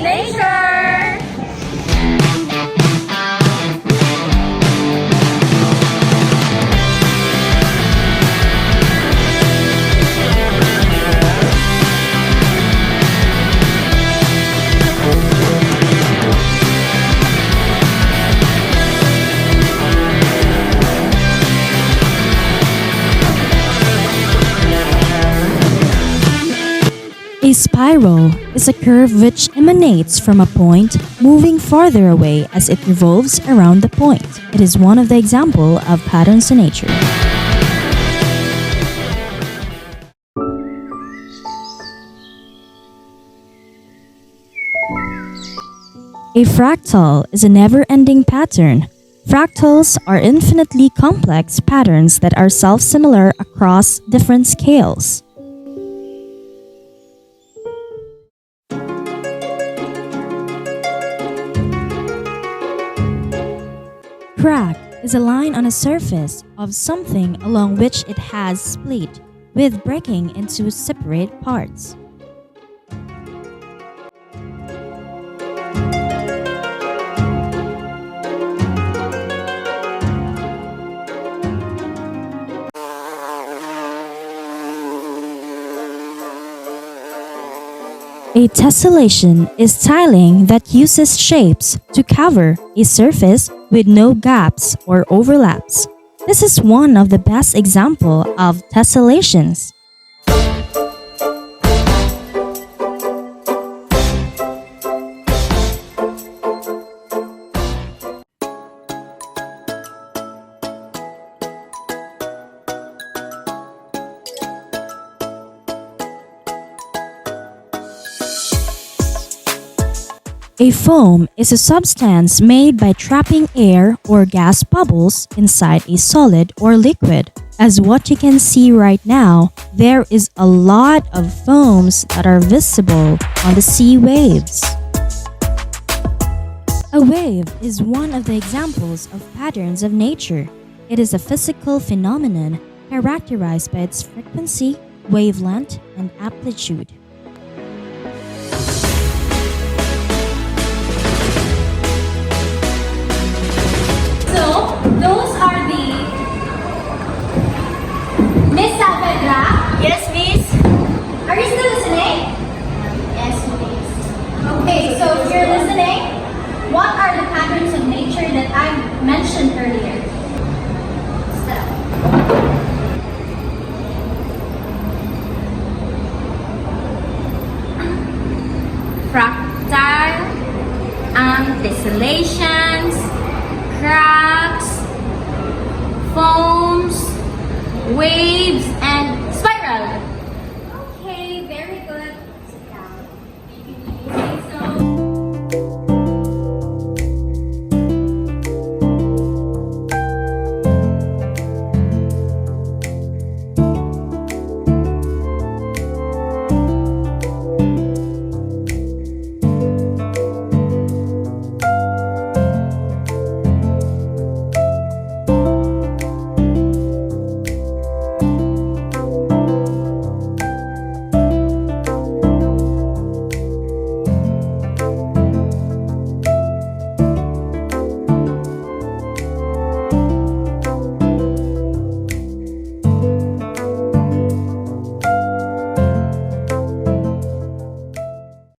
nature! A spiral is a curve which emanates from a point, moving farther away as it revolves around the point. It is one of the examples of patterns in nature. A fractal is a never-ending pattern. Fractals are infinitely complex patterns that are self-similar across different scales. Crack is a line on a surface of something along which it has split, with breaking into separate parts. A tessellation is tiling that uses shapes to cover a surface with no gaps or overlaps. This is one of the best examples of tessellations. A foam is a substance made by trapping air or gas bubbles inside a solid or liquid. As what you can see right now, there is a lot of foams that are visible on the sea waves. A wave is one of the examples of patterns of nature. It is a physical phenomenon characterized by its frequency, wavelength, and amplitude. Those are the Miss Saavedra. Yes, Miss. Are you still listening? Yes, Miss. Okay, so if you're listening, what are the patterns of nature that I mentioned earlier? Step. Fractal, tessellations, cracks, foams, waves, and spiral. Okay, very good. Sit down. Thank you, Miss. So